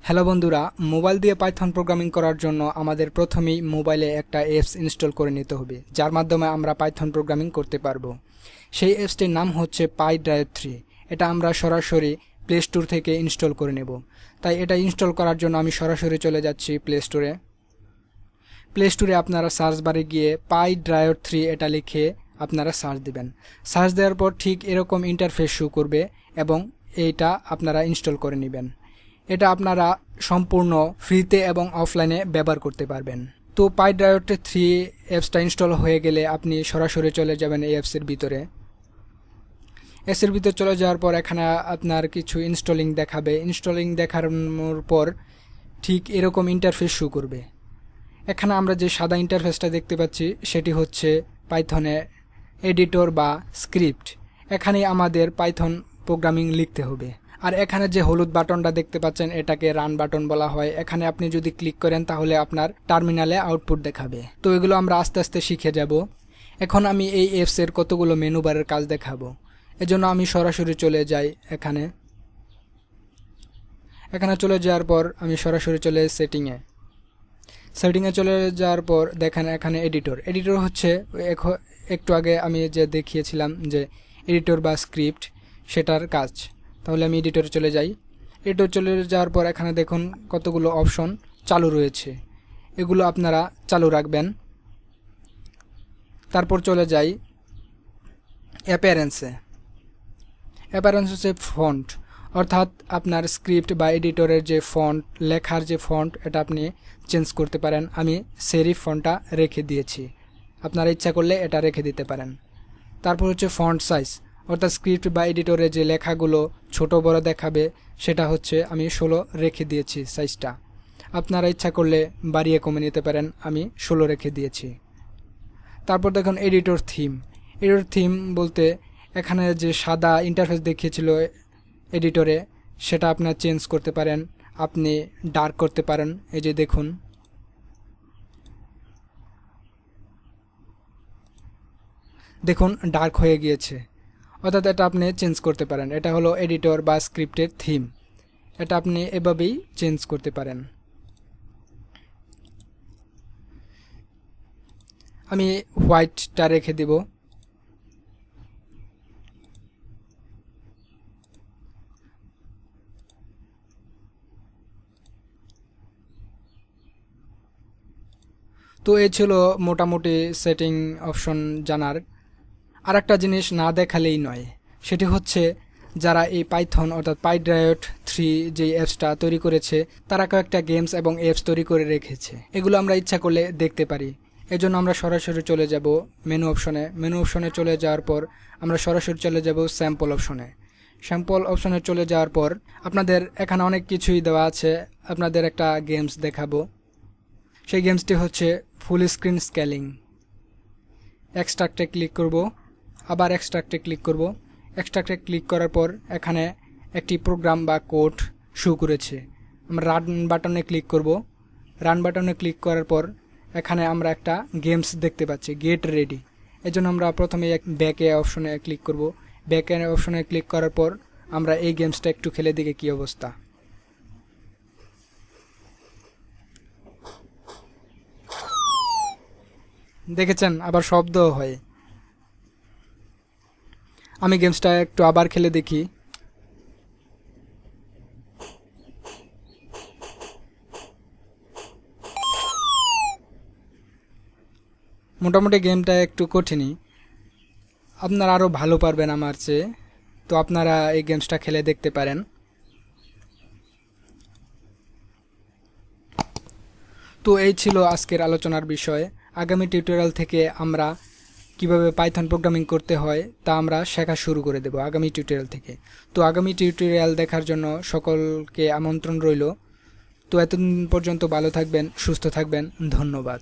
Hello বন্ধুরা, mobile দিয়ে Python programming করার জন্য আমাদের প্রথমেই মোবাইলে একটা অ্যাপস ইনস্টল করে নিতে হবে, যার মাধ্যমে আমরা পাইথন প্রোগ্রামিং করতে পারবো। সেই অ্যাপসটির নাম হচ্ছে PyDrive3। এটা আমরা সরাসরি প্লে স্টোর থেকে ইনস্টল করে নেব। তাই এটা ইনস্টল করার জন্য আমি সরাসরি চলে যাচ্ছি প্লে স্টোরে। প্লে স্টোরে আপনারা সার্চ বারে গিয়ে PyDrive3 এটা লিখে আপনারা সার্চ দিবেন। সার্চ দেওয়ার পর ঠিক এরকম ইন্টারফেস শো করবে এবং এইটা আপনারা ইনস্টল করে নেবেন। এটা আপনারা সম্পূর্ণ ফ্রিতে এবং অফলাইনে ব্যবহার করতে পারবেন। তো PyDrive3 অ্যাপসটা ইনস্টল হয়ে গেলে আপনি সরাসরি চলে যাবেন এই অ্যাপসের ভিতরে। অ্যাপসের ভিতরে চলে যাওয়ার পর এখানে আপনার কিছু ইনস্টলিং দেখাবে। ইনস্টলিং দেখানোর পর ঠিক এরকম ইন্টারফেস শো করবে। এখানে আমরা যে সাদা ইন্টারফেসটা দেখতে পাচ্ছি সেটি হচ্ছে পাইথনে এডিটর বা স্ক্রিপ্ট। এখানেই আমাদের পাইথন প্রোগ্রামিং লিখতে হবে। আর এখানে যে হলুদ বাটনটা দেখতে পাচ্ছেন এটাকে রান বাটন বলা হয়। এখানে আপনি যদি ক্লিক করেন তাহলে আপনার টার্মিনালে আউটপুট দেখাবে। তো এগুলো আমরা আস্তে আস্তে শিখে যাব। এখন আমি এই অ্যাপসের কতগুলো মেনু বারের কাজ দেখাবো। এজন্য আমি সরাসরি চলে যাই এখানে চলে যাওয়ার পর আমি সরাসরি চলে সেটিংয়ে চলে যাওয়ার পর দেখেন এখানে এডিটর হচ্ছে একটু আগে আমি যে দেখিয়েছিলাম যে এডিটর বা স্ক্রিপ্ট সেটার কাজ। তাহলে আমি এডিটরে চলে যাই। এডিটর চলে যাওয়ার পর এখানে দেখুন কতগুলো অপশন চালু রয়েছে, এগুলো আপনারা চালু রাখবেন। তারপর চলে যাই অ্যাপিয়ারেন্সে হচ্ছে ফন্ট, অর্থাৎ আপনার স্ক্রিপ্ট বা এডিটরের যে ফন্ট, লেখার যে ফন্ট, এটা আপনি চেঞ্জ করতে পারেন। আমি সেরিফ ফন্টটা রেখে দিয়েছি, আপনারা ইচ্ছা করলে এটা রেখে দিতে পারেন। তারপর হচ্ছে ফন্ট সাইজ, অর্থাৎ স্ক্রিপ্ট বা এডিটরে যে লেখাগুলো ছোট বড় দেখাবে সেটা হচ্ছে আমি 16 রেখে দিয়েছি সাইজটা। আপনারা ইচ্ছা করলে বাড়িয়ে কমে নিতে পারেন, আমি 16 রেখে দিয়েছি। তারপর দেখুন এডিটর থিম বলতে এখানে যে সাদা ইন্টারফেস দেখিয়েছিল এডিটরে সেটা আপনার চেঞ্জ করতে পারেন, আপনি ডার্ক করতে পারেন। এই যে দেখুন ডার্ক হয়ে গিয়েছে, অর্থাৎ এটা আপনি চেঞ্জ করতে পারেন। এটা হলো এডিটর বা স্ক্রিপ্টের থিম, এটা আপনি এভাবেই চেঞ্জ করতে পারেন। আমি হোয়াইটটা রেখে দিব। তো এই ছিল মোটামুটি সেটিং অপশন জানার। আর একটা জিনিস না দেখালেই নয়, সেটি হচ্ছে যারা এই পাইথন অর্থাৎ PyDrive3 যে অ্যাপসটা তৈরি করেছে তারা কয়েকটা গেমস এবং অ্যাপস তৈরি করে রেখেছে। এগুলো আমরা ইচ্ছা করলে দেখতে পারি। এজন্য আমরা সরাসরি চলে যাব মেনু অপশনে চলে যাওয়ার পর আমরা সরাসরি চলে যাব স্যাম্পল অপশনে চলে যাওয়ার পর আপনাদের এখানে অনেক কিছুই দেওয়া আছে। আপনাদের একটা গেমস দেখাবো। সেই গেমসটি হচ্ছে ফুল স্ক্রিন স্কেলিং। এক্সট্রাক্টে ক্লিক করব, আবার এক্সট্রাক্টে ক্লিক করার পর এখানে একটি প্রোগ্রাম বা কোড শো করেছে। আমরা রান বাটনে ক্লিক করার পর এখানে আমরা একটা গেমস দেখতে পাচ্ছি, গেট রেডি। এজন্য আমরা প্রথমে ব্যাকে অপশনে ক্লিক করব। ব্যাকে অপশনে ক্লিক করার পর আমরা এই গেমসটা একটু খেলে দেখি কী অবস্থা। দেখেছেন, আবার শব্দ হয়। আমি গেমসটা একটু আবার খেলে দেখি। মোটামুটি গেমটা একটু কঠিনই, আপনারা আরও ভালো পারবেন আমার চেয়ে। তো আপনারা এই গেমসটা খেলে দেখতে পারেন। তো এই ছিল আজকের আলোচনার বিষয়। আগামী টিউটোরিয়াল থেকে আমরা কিভাবে পাইথন প্রোগ্রামিং করতে হয় তা আমরা শেখা শুরু করে দেব আগামী টিউটোরিয়াল থেকে। তো আগামী টিউটোরিয়াল দেখার জন্য সকলকে আমন্ত্রণ রইল। তো এতদিন পর্যন্ত ভালো থাকবেন, সুস্থ থাকবেন, ধন্যবাদ।